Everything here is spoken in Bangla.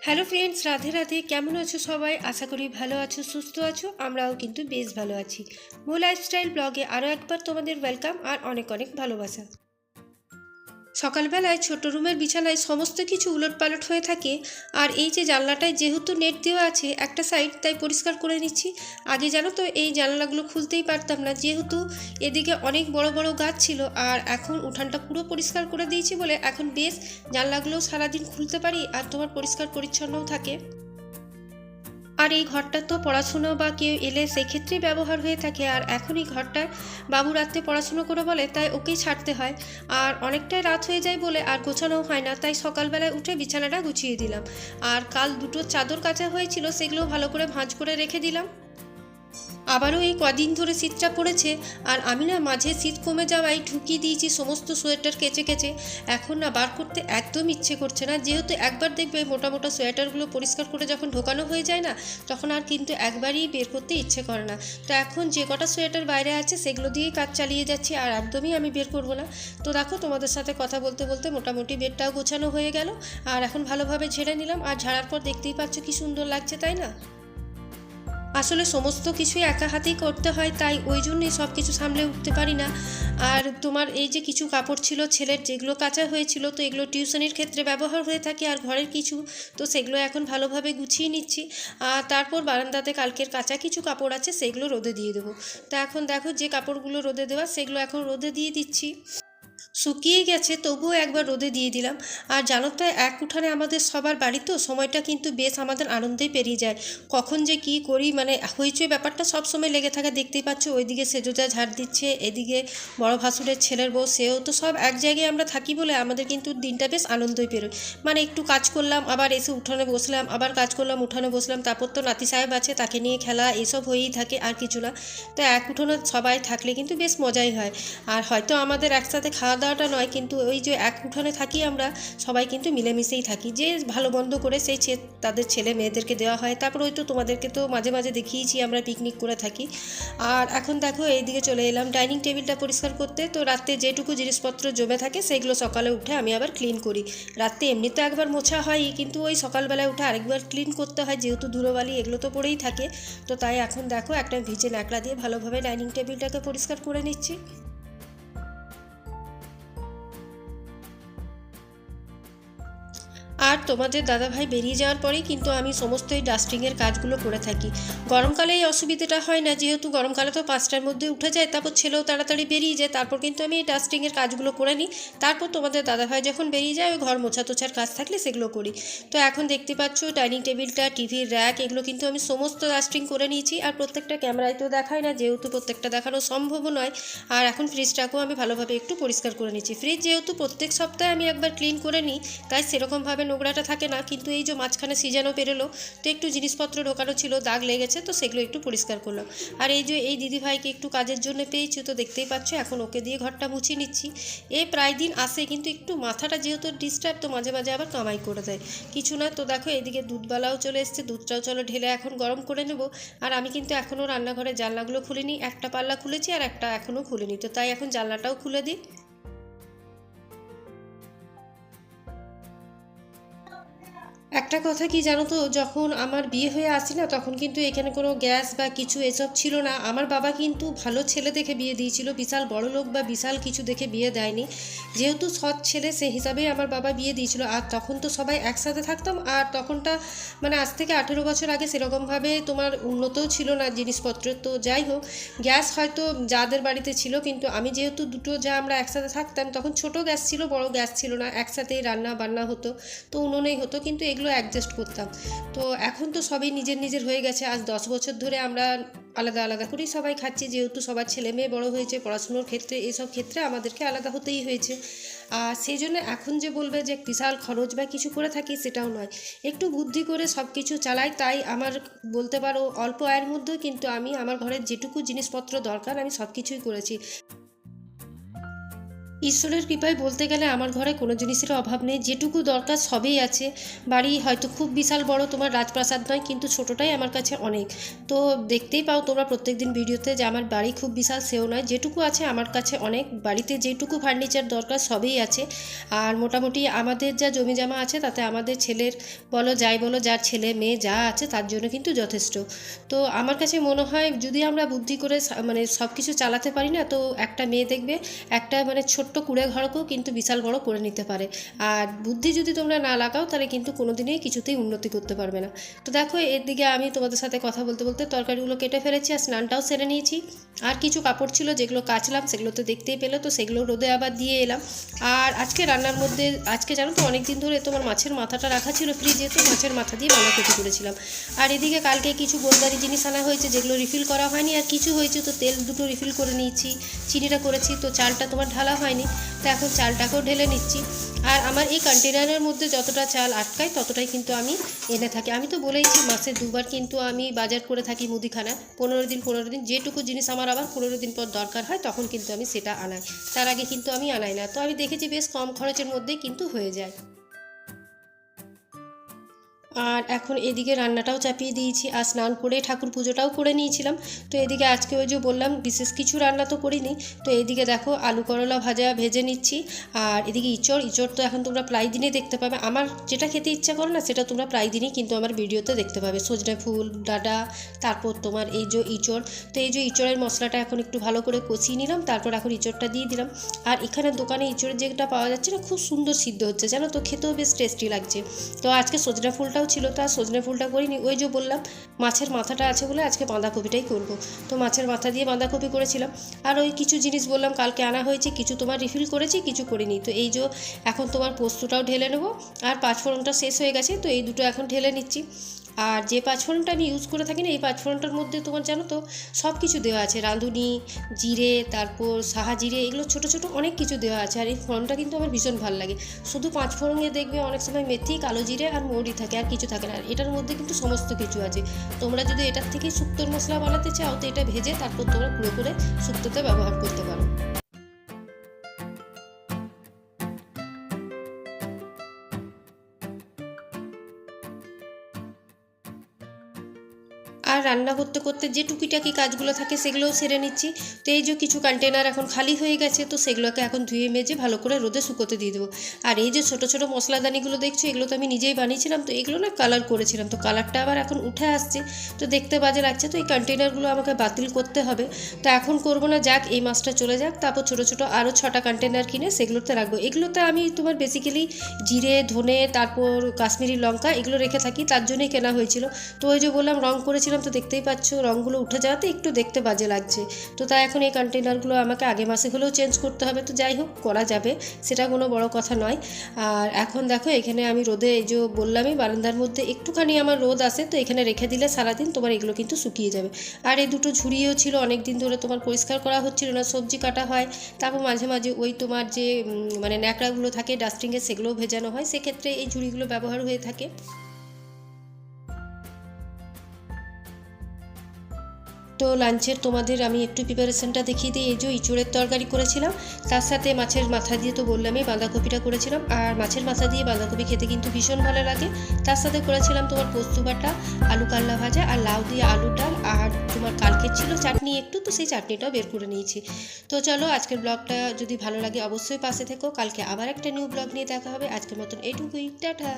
Hello friends, Radhe Radhe. কেমন আছো সবাই? আশা করি ভালো আছো, সুস্থ আছো। আমরাও কিন্তু বেশ ভালো আছি। মো লাইফস্টাইল ব্লগে আরও একবার তোমাদের ওয়েলকাম আর অনেক অনেক ভালোবাসা। সকালবেলায় ছোট রুমের বিছানায় সমস্ত কিছু উলটপালট হয়ে থাকে। আর এই যে জানলাটায় যেহেতু নেট দেওয়া আছে একটা সাইড, তাই পরিষ্কার করে নিচ্ছি। আগে জানো তো এই জানলাগুলো খুলতেই পারতাম না, যেহেতু এদিকে অনেক বড় বড় গাছ ছিল। আর এখন উঠানটা পুরো পরিষ্কার করে দিয়েছি বলে এখন বেশ জানলাগুলো সারাদিন খুলতে পারি আর তোমার পরিষ্কার পরিচ্ছন্নও থাকে। আর এই ঘরটা তো পড়াশুনো বা কেউ এলে সেক্ষেত্রেই ব্যবহার হয়ে থাকে। আর এখন এই ঘরটায় বাবু রাত্রে পড়াশুনো করে বলে, তাই ওকেই ছাড়তে হয়। আর অনেকটাই রাত হয়ে যায় বলে আর গোছানোও হয় না, তাই সকালবেলায় উঠে বিছানাটা গুছিয়ে দিলাম। আর কাল দুটো চাদর কাচা হয়েছিল, সেগুলো ভালো করে ভাঁজ করে রেখে দিলাম। আবারও এই কদিন ধরে শীতটা পড়েছে। আর আমি না মাঝে শীত কমে যাওয়ায় ঢুকিয়ে দিয়েছি সমস্ত সোয়েটার কেচে কেচে। এখন না বার করতে একদম ইচ্ছে করছে না, যেহেতু একবার দেখবে মোটা মোটা সোয়েটারগুলো পরিষ্কার করে যখন ঢোকানো হয়ে যায় না, তখন আর কিন্তু একবারই বের করতে ইচ্ছে করে না। তো এখন যে কটা সোয়েটার বাইরে আছে সেগুলো দিয়েই কাজ চালিয়ে যাচ্ছি, আর একদমই আমি বের করবো না। তো দেখো, তোমাদের সাথে কথা বলতে বলতে মোটামুটি বেডটাও গোছানো হয়ে গেল। আর এখন ভালোভাবে ঝেড়ে নিলাম, আর ঝাড়ার পর দেখতেই পাচ্ছ কি সুন্দর লাগছে, তাই না? আসলে সমস্ত কিছুই একা হাতেই করতে হয়, তাই ওই জন্যই সব কিছু সামলে উঠতে পারি না। আর তোমার এই যে কিছু কাপড় ছিল ছেলের, যেগুলো কাচা হয়েছিল, তো এগুলো টিউশনের ক্ষেত্রে ব্যবহার হয়ে থাকে। আর ঘরের কিছু, তো সেগুলো এখন ভালোভাবে গুছিয়ে নিচ্ছি। আর তারপর বারান্দাতে কালকের কাঁচা কিছু কাপড় আছে, সেগুলো রোদে দিয়ে দেবো। তো এখন দেখো, যে কাপড়গুলো রোদে দেওয়া সেগুলো এখন রোদে দিয়ে দিচ্ছি। শুকিয়ে গেছে, তবুও একবার রোদে দিয়ে দিলাম। আর জানো তো, এক উঠানে আমাদের সবার বাড়ি, তো সময়টা কিন্তু বেশ আমাদের আনন্দেই পেরিয়ে যায়। কখন যে কি করি, মানে হইচই ব্যাপারটা সব সময় লেগে থাকে। দেখতেই পাচ্ছ ওইদিকে সেজোজা ঝাড় দিচ্ছে, এদিকে বড় ভাসুরের ছেলের বউ, সেও তো সব এক জায়গায় আমরা থাকি বলে আমাদের কিন্তু দিনটা বেশ আনন্দই পেরোয়। মানে একটু কাজ করলাম, আবার এসে উঠানে বসলাম, আবার কাজ করলাম, উঠানে বসলাম, তারপর তো নাতি সাহেব আছে, তাকে নিয়ে খেলা, এসব হয়েই থাকে আর কিছু না। তো এক উঠোনে সবাই থাকলে কিন্তু বেশ মজাই হয়। আর হয়তো আমাদের একসাথে খাওয়া দাওয়াটা নয়, কিন্তু ওই যে এক উঠানে থাকি আমরা, সবাই কিন্তু মিলেমিশেই থাকি। যে ভালো মন্দ করে সেই তাদের ছেলে মেয়েদেরকে দেওয়া হয়। তারপর ওই তো তোমাদেরকে তো মাঝে মাঝে দেখিয়েছি আমরা পিকনিক করে থাকি। আর এখন দেখো এইদিকে চলে এলাম ডাইনিং টেবিলটা পরিষ্কার করতে। তো রাত্রে যেটুকু জিনিসপত্র জমে থাকে সেগুলো সকালে উঠে আমি আবার ক্লিন করি। রাত্রে এমনিতে একবার মোছা হয়ই, কিন্তু ওই সকালবেলায় উঠে আরেকবার ক্লিন করতে হয়, যেহেতু ধুলোবালি এগুলো তো পড়েই থাকে। তো তাই এখন দেখো একটা ভিজে ন্যাকড়া দিয়ে ভালোভাবে ডাইনিং টেবিলটাকে পরিষ্কার করে নিচ্ছি। আর তোমাদের দাদাভাই বেরিয়ে যাওয়ার পরেই কিন্তু আমি সমস্ত এই ডাস্টিংয়ের কাজগুলো করে থাকি। গরমকালে এই অসুবিধাটা হয় না, যেহেতু গরমকালে তো 5টার মধ্যে উঠে যায়, তারপর ছেলেও তাড়াতাড়ি বেরিয়ে যায়। তারপর কিন্তু আমি এই ডাস্টিংয়ের কাজগুলো করে নিই। তারপর তোমাদের দাদাভাই যখন বেরিয়ে যায়, ওই ঘর মোছা তোছার কাজ থাকলে সেগুলো করি। তো এখন দেখতে পাচ্ছ ডাইনিং টেবিলটা, টিভির র্যাক, এগুলো কিন্তু আমি সমস্ত ডাস্টিং করে নিয়েছি। আর প্রত্যেকটা ক্যামেরায় তো দেখায় না, যেহেতু প্রত্যেকটা দেখানো সম্ভবও নয়। আর এখন ফ্রিজটাকেও আমি ভালোভাবে একটু পরিষ্কার করে নিচ্ছি। ফ্রিজ যেহেতু প্রত্যেক সপ্তাহে আমি একবার ক্লিন করে নিই, তাই সেরকমভাবে নোংরাটা থাকে না। কিন্তু এই যে মাঝখানে সিজনও পেরোলো, তো একটু জিনিসপত্র ঢোকানো ছিল, দাগ লেগেছে, তো সেগুলো একটু পরিষ্কার করলাম। আর এই যে এই দিদিভাইকে একটু কাজের জন্য পেয়েছি, তো দেখতেই পাচ্ছ এখন ওকে দিয়ে ঘরটা মুছিয়ে নিচ্ছি। এ প্রায় দিন আসে, কিন্তু একটু মাথাটা যেহেতু ডিস্টার্ব, তো মাঝে মাঝে আবার কামাই করে দেয়। কিছু না, তো দেখো এদিকে দুধবালাও চলে এসছে, দুধটাও চলো ঢেলে এখন গরম করে নেব। আর আমি কিন্তু এখনও রান্নাঘরের জানলাগুলো খুলিনি, একটা পাল্লা খুলেছি আর একটা এখনও খুলিনি, তো তাই এখন জানলাটাও খুলে দিই। একটা কথা কি জানো তো, যখন আমার বিয়ে হয়ে আসি না, তখন কিন্তু এখানে কোনো গ্যাস বা কিছু এসব ছিল না। আমার বাবা কিন্তু ভালো ছেলে দেখে বিয়ে দিয়েছিল, বিশাল বড় লোক বা বিশাল কিছু দেখে বিয়ে দেয়নি। যেহেতু সৎ ছেলে, সেই হিসাবেই আমার বাবা বিয়ে দিয়েছিল। আর তখন তো সবাই একসাথে থাকতাম। আর তখনটা মানে আজ থেকে 18 বছর আগে সেরকমভাবে তোমার উন্নতও ছিল না জিনিসপত্র। তো যাই হোক, গ্যাস হয়তো যাদের বাড়িতে ছিল, কিন্তু আমি যেহেতু দুটো যা আমরা একসাথে থাকতাম, তখন ছোট গ্যাস ছিল, বড় গ্যাস ছিল না, একসাথেই রান্না বান্না হতো। তো উনুনেই হতো, কিন্তু এগুলো অ্যাডজাস্ট করতাম। তো এখন তো সবই নিজের নিজের হয়ে গেছে। আজ 10 বছর ধরে আমরা আলাদা আলাদা করেই সবাই খাচ্ছি, যেহেতু সবার ছেলে মেয়ে বড় হয়েছে, পড়াশুনোর ক্ষেত্রে এসব ক্ষেত্রে আমাদেরকে আলাদা হতেই হয়েছে। আর সেই জন্য এখন যে বলবে যে বিশাল খরচ বা কিছু করে থাকি, সেটাও নয়। একটু বুদ্ধি করে সব কিছু চালাই, তাই আমার বলতে পারো অল্প আয়ের মধ্যেও কিন্তু আমি আমার ঘরের যেটুকু জিনিসপত্র দরকার আমি সব কিছুই করেছি। ঈশ্বরের কৃপায় বলতে গেলে আমার ঘরে কোনো জিনিসের অভাব নেই, যেটুকু দরকার সবই আছে। বাড়ি হয়তো খুব বিশাল বড় তোমার রাজপ্রাসাদ নয়, কিন্তু ছোটোটাই আমার কাছে অনেক। তো দেখতেই পাও তোমরা প্রত্যেক দিন ভিডিওতে যে আমার বাড়ি খুব বিশাল সেও নয়, যেটুকু আছে আমার কাছে অনেক। বাড়িতে যেটুকু ফার্নিচার দরকার সবই আছে। আর মোটামুটি আমাদের যা জমি জমা আছে তাতে আমাদের ছেলের বলো যাই বলো, যার ছেলে মেয়ে যা আছে তার জন্য কিন্তু যথেষ্ট। তো আমার কাছে মনে হয় যদি আমরা বুদ্ধি করে মানে সব কিছু চালাতে পারি না, তো একটা মেয়ে দেখবে একটা মানে ছোট্ট কুঁড়ে ঘরকেও কিন্তু বিশাল বড় করে নিতে পারে। আর বুদ্ধি যদি তোমরা না লাগাও তাহলে কিন্তু কোনো দিনই কিছুতেই উন্নতি করতে পারবে না। তো দেখো এর দিকে আমি তোমাদের সাথে কথা বলতে বলতে তরকারিগুলো কেটে ফেলেছি আর স্নানটাও সেরে নিয়েছি। আর কিছু কাপড় ছিল যেগুলো কাচলাম, সেগুলো তো দেখতেই পেলে, তো সেগুলো রোদে আবার দিয়ে এলাম। আর আজকে রান্নার মধ্যে আজকে জানো তো অনেক দিন ধরে তোমার মাছের মাথাটা রাখা ছিল ফ্রিজে, তো মাছের মাথা দিয়ে বাঁধাকপি করেছিলাম। আর এদিকে কালকে কিছু গোলদারি জিনিস আনা হয়েছে যেগুলো রিফিল করা হয়নি, আর কিছু হয়েছে তো তেল দুটো রিফিল করে নিয়েছি, চিনিটা করেছি। তো চালটা তোমার ঢালা হয়নি, তো এখন চালটাকেও ঢেলে নিচ্ছি। আর আমার এই কন্টেনারের মধ্যে যতটা চাল আটকায় ততটাই কিন্তু আমি এনে থাকি। আমি তো বলেইছি মাসে দুবার কিন্তু আমি বাজার করে থাকি মুদিখানা, 15 দিন যেটুকু জিনিস আমার আবার 15 দিন পর দরকার হয় তখন কিন্তু আমি সেটা আনাই, তার আগে কিন্তু আমি আনাই না। তো আমি দেখেছি বেশ কম খরচের মধ্যেই কিন্তু হয়ে যায়। আর এখন এদিকে রান্নাটাও চাপিয়ে দিয়েছি, আর স্নান করে ঠাকুর পুজোটাও করে নিয়েছিলাম। তো এদিকে আজকে ওই যে বললাম বিশেষ কিছু রান্না তো করিনি। তো এইদিকে দেখো আলু করলা ভাজা ভেজে নিচ্ছি। আর এদিকে ইঁচড় তো এখন তোমরা প্রায় দিনই দেখতে পাবে। আমার যেটা খেতে ইচ্ছা করে না সেটা তোমরা প্রায় দিনই কিন্তু আমার ভিডিওতে দেখতে পাবে। সজনে ফুল ডাঁটা, তারপর তোমার এই যে ইঁচড়। তো এই যে ইঁচড়ের মশলাটা এখন একটু ভালো করে কষিয়ে নিলাম, তারপর এখন ইঁচড়টা দিয়ে দিলাম। আর এখানে দোকানে ইঁচড়ের যেটা পাওয়া যাচ্ছে না, খুব সুন্দর সিদ্ধ হচ্ছে জানো তো, খেতেও বেশ টেস্টি লাগছে। তো আজকে সজনে ফুলটাও ছিল, তো আর সজনে ফুলটা করিনি, ওই যে বললাম মাছের মাথাটা আছে বলে আজকে বাঁধাকপিটাই করব। তো মাছের মাথা দিয়ে বাঁধাকপি করেছিলাম। আর ওই কিছু জিনিস বললাম কালকে আনা হয়েছে, কিছু তোমার রিফিল করেছি, কিছু করিনি। তো এই যে এখন তোমার পোস্তটাও ঢেলে নেবো। আর পাঁচফোড়নটা শেষ হয়ে গেছে, তো এই দুটো এখন ঢেলে নিচ্ছি। আর যে পাঁচফোড়নটা আমি ইউজ করে থাকি না, এই পাঁচফোড়নটার মধ্যে তোমার জানো তো সব কিছু দেওয়া আছে, রাঁধুনি জিরে, তারপর সাহা জিরে, এগুলো ছোটো ছোটো অনেক কিছু দেওয়া আছে। আর এই ফোড়নটা কিন্তু আমার ভীষণ ভালো লাগে। শুধু পাঁচফোড়নে দেখবে অনেক সময় মেথি, কালো জিরে আর মৌরি থাকে, আর কিছু থাকে না। আর এটার মধ্যে কিন্তু সমস্ত কিছু আছে। তোমরা যদি এটার থেকেই শুক্তোর মশলা বানাতে চাও তো এটা ভেজে তারপর তোমরা গুঁড়ো করে শুক্তোতে ব্যবহার করতে পারো। আর রান্না করতে করতে যে টুকিটাকি কাজগুলো থাকে সেগুলোও সেরে নিচ্ছি। তো এই যে কিছু কন্টেনার এখন খালি হয়ে গেছে, তো সেগুলোকে এখন ধুয়ে মেজে ভালো করে রোদে শুকোতে দিয়ে দেবো। আর এই যে ছোটো ছোটো মশলাদানিগুলো দেখছো, এগুলো তো আমি নিজেই বানিয়েছিলাম, তো এগুলো না কালার করেছিলাম, তো কালারটা আবার এখন উঠে আসছে, তো দেখতে বাজে লাগছে। তো এই কন্টেনারগুলো আমাকে বাতিল করতে হবে। তো এখন করবো না, যাক এই মাসটা চলে যাক, তারপর ছোটো ছোটো আরও 6টা কন্টেনার কিনে সেগুলোতে রাখবো। এগুলোতে আমি তোমার বেসিক্যালি জিরে, ধনে, তারপর কাশ্মীরি লঙ্কা এগুলো রেখে থাকি, তার জন্যই কেনা হয়েছিল। তো ওই যে বললাম রং করেছিলাম, তো দেখতেই পাচ্ছ রঙগুলো উঠে যাওয়াতে একটু দেখতে বাজে লাগছে। তো তাই এখন এই কন্টেনারগুলো আমাকে আগে মাসে হলেও চেঞ্জ করতে হবে। তো যাই হোক, করা যাবে, সেটা কোনো বড় কথা নয়। আর এখন দেখো এখানে আমি রোদে, এই যে বললামই বারান্দার মধ্যে একটুখানি আমার রোদ আসে, তো এখানে রেখে দিলে সারাদিন তোমার এগুলো কিন্তু শুকিয়ে যাবে। আর এই দুটো ঝুড়িও ছিল, অনেক দিন ধরে তোমার পরিষ্কার করা হচ্ছিল না, সবজি কাটা হয়, তারপর মাঝে মাঝে ওই তোমার যে মানে ন্যাকড়াগুলো থাকে ডাস্টিংয়ে সেগুলোও ভেজানো হয়, সেক্ষেত্রে এই ঝুড়িগুলো ব্যবহার হয়ে থাকে। তো লাঞ্চের তোমাদের আমি একটু প্রিপারেশনটা দেখিয়ে দিই। এই যে ইঁচড়ের তরকারি করেছিলাম, তার সাথে মাছের মাথা দিয়ে তো বললামই বাঁধাকপিটা করেছিলাম। আর মাছের মাথা দিয়ে বাঁধাকপি খেতে কিন্তু ভীষণ ভালো লাগে। তার সাথে করেছিলাম তোমার পোস্ত বাটা, আলু কাল্লা ভাজা, আর লাউ দিয়ে আলুর ডাল। আর তোমার কালকের ছিল চাটনি একটু, তো সেই চাটনিটাও বের করে নিয়েছি। তো চলো আজকের ব্লগটা যদি ভালো লাগে অবশ্যই পাশে থেকো, কালকে আবার একটা নিউ ব্লগ নিয়ে দেখা হবে। আজকের মতন এইটুকুই, টাটা।